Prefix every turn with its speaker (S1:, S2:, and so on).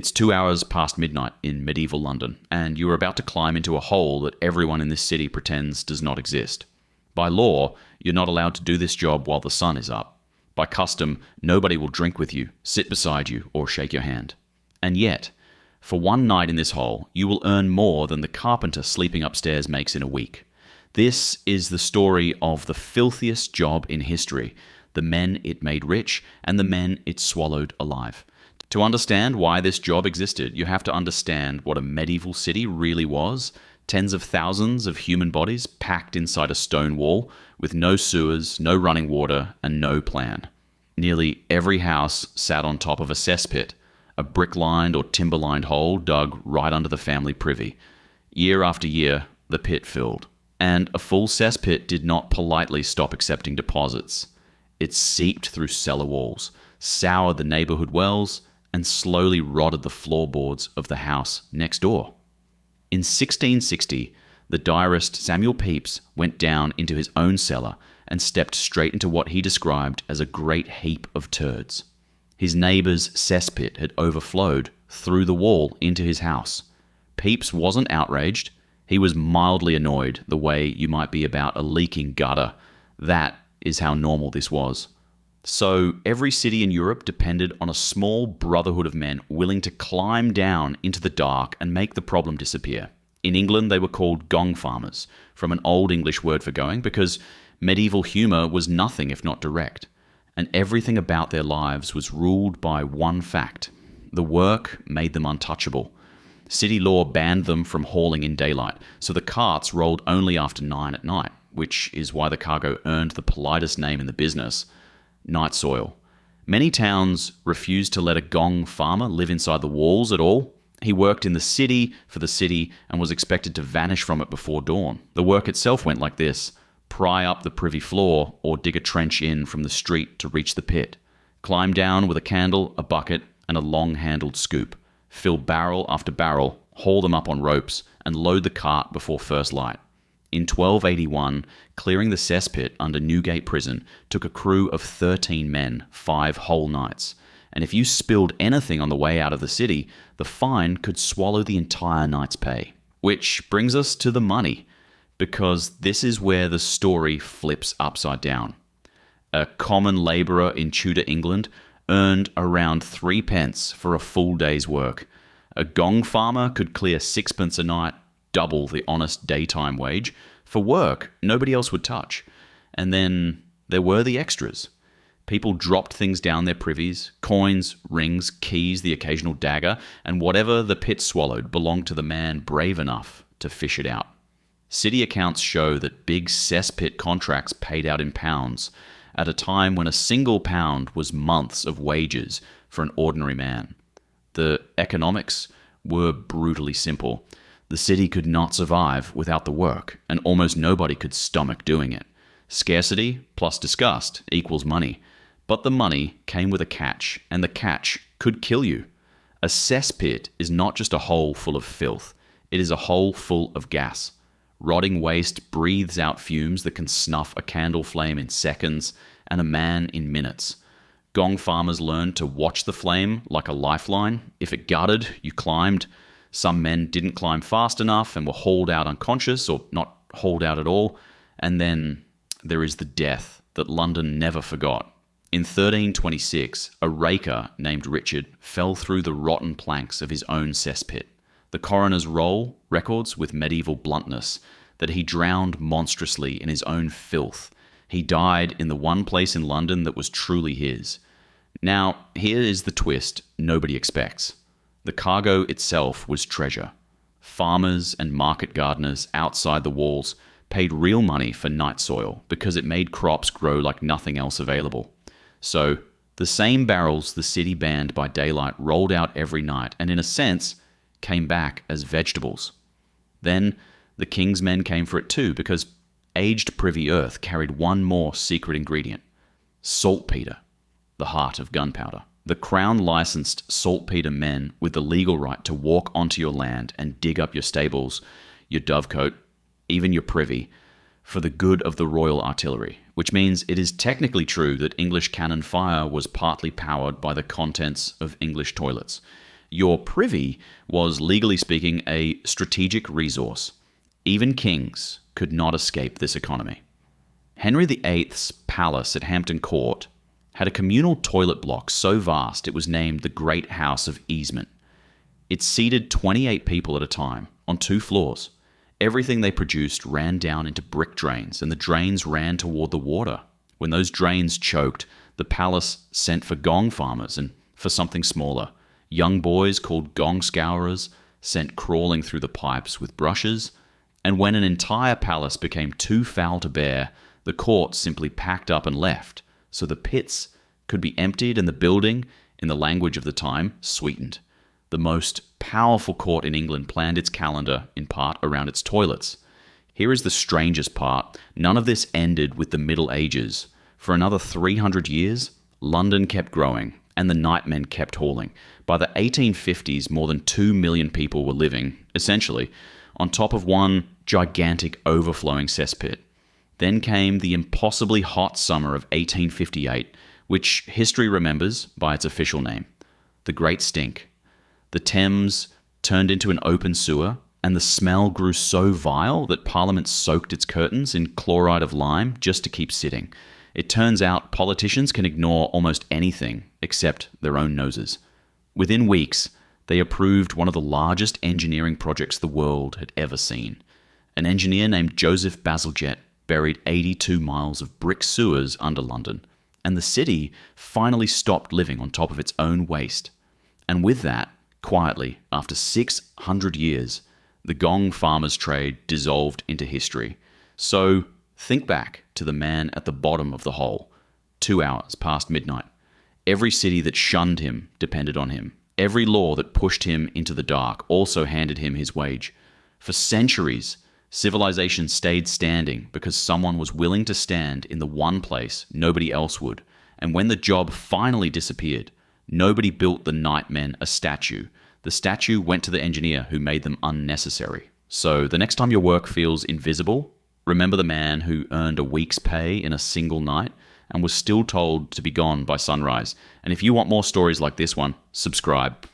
S1: It's 2 hours past midnight in medieval London, and you are about to climb into a hole that everyone in this city pretends does not exist. By law, you're not allowed to do this job while the sun is up. By custom, nobody will drink with you, sit beside you, or shake your hand. And yet, for one night in this hole, you will earn more than the carpenter sleeping upstairs makes in a week. This is the story of the filthiest job in history, the men it made rich, and the men it swallowed alive. To understand why this job existed, you have to understand what a medieval city really was. Tens of thousands of human bodies packed inside a stone wall with no sewers, no running water, and no plan. Nearly every house sat on top of a cesspit, a brick-lined or timber-lined hole dug right under the family privy. Year after year, the pit filled. And a full cesspit did not politely stop accepting deposits. It seeped through cellar walls, soured the neighborhood wells, and slowly rotted the floorboards of the house next door. In 1660, the diarist Samuel Pepys went down into his own cellar and stepped straight into what he described as a great heap of turds. His neighbour's cesspit had overflowed through the wall into his house. Pepys wasn't outraged. He was mildly annoyed, the way you might be about a leaking gutter. That is how normal this was. So every city in Europe depended on a small brotherhood of men willing to climb down into the dark and make the problem disappear. In England, they were called gong farmers, from an old English word for going, because medieval humour was nothing if not direct. And everything about their lives was ruled by one fact. The work made them untouchable. City law banned them from hauling in daylight, so the carts rolled only after 9 at night, which is why the cargo earned the politest name in the business, night soil. Many towns refused to let a gong farmer live inside the walls at all. He worked in the city for the city and was expected to vanish from it before dawn. The work itself went like this: pry up the privy floor or dig a trench in from the street to reach the pit. Climb down with a candle, a bucket, and a long-handled scoop. Fill barrel after barrel, haul them up on ropes, and load the cart before first light. In 1281, clearing the cesspit under Newgate Prison took a crew of 13 men, 5 whole nights. And if you spilled anything on the way out of the city, the fine could swallow the entire night's pay. Which brings us to the money, because this is where the story flips upside down. A common labourer in Tudor England earned around 3 pence for a full day's work. A gong farmer could clear 6 pence a night, double the honest daytime wage, for work nobody else would touch. And then there were the extras. People dropped things down their privies: coins, rings, keys, the occasional dagger, and whatever the pit swallowed belonged to the man brave enough to fish it out. City accounts show that big cesspit contracts paid out in pounds, at a time when a single pound was months of wages for an ordinary man. The economics were brutally simple. The city could not survive without the work, and almost nobody could stomach doing it. Scarcity plus disgust equals money. But the money came with a catch, and the catch could kill you. A cesspit is not just a hole full of filth. It is a hole full of gas. Rotting waste breathes out fumes that can snuff a candle flame in seconds and a man in minutes. Gong farmers learned to watch the flame like a lifeline. If it gutted, you climbed. Some men didn't climb fast enough and were hauled out unconscious, or not hauled out at all. And then there is the death that London never forgot. In 1326, a raker named Richard fell through the rotten planks of his own cesspit. The coroner's roll records with medieval bluntness that he drowned monstrously in his own filth. He died in the one place in London that was truly his. Now, here is the twist nobody expects. The cargo itself was treasure. Farmers and market gardeners outside the walls paid real money for night soil because it made crops grow like nothing else available. So, the same barrels the city banned by daylight rolled out every night and, in a sense, came back as vegetables. Then, the king's men came for it too, because aged privy earth carried one more secret ingredient: saltpeter, the heart of gunpowder. The crown licensed saltpeter men with the legal right to walk onto your land and dig up your stables, your dovecote, even your privy, for the good of the royal artillery, which means it is technically true that English cannon fire was partly powered by the contents of English toilets. Your privy was, legally speaking, a strategic resource. Even kings could not escape this economy. Henry VIII's palace at Hampton Court had a communal toilet block so vast it was named the Great House of Easement. It seated 28 people at a time on 2 floors. Everything they produced ran down into brick drains, and the drains ran toward the water. When those drains choked, the palace sent for gong farmers and for something smaller. Young boys called gong scourers sent crawling through the pipes with brushes, and when an entire palace became too foul to bear, the court simply packed up and left, so the pits could be emptied and the building, in the language of the time, sweetened. The most powerful court in England planned its calendar in part around its toilets. Here is the strangest part. None of this ended with the Middle Ages. For another 300 years, London kept growing and the nightmen kept hauling. By the 1850s, more than 2 million people were living, essentially, on top of one gigantic overflowing cesspit. Then came the impossibly hot summer of 1858, which history remembers by its official name, the Great Stink. The Thames turned into an open sewer, and the smell grew so vile that Parliament soaked its curtains in chloride of lime just to keep sitting. It turns out politicians can ignore almost anything except their own noses. Within weeks, they approved one of the largest engineering projects the world had ever seen. An engineer named Joseph Bazalgette buried 82 miles of brick sewers under London, and the city finally stopped living on top of its own waste. And with that, quietly, after 600 years, the gong farmers' trade dissolved into history. So think back to the man at the bottom of the hole, 2 hours past midnight. Every city that shunned him depended on him. Every law that pushed him into the dark also handed him his wage. For centuries, civilization stayed standing because someone was willing to stand in the one place nobody else would. And when the job finally disappeared, nobody built the nightmen a statue. The statue went to the engineer who made them unnecessary. So the next time your work feels invisible, remember the man who earned a week's pay in a single night and was still told to be gone by sunrise. And if you want more stories like this one, subscribe.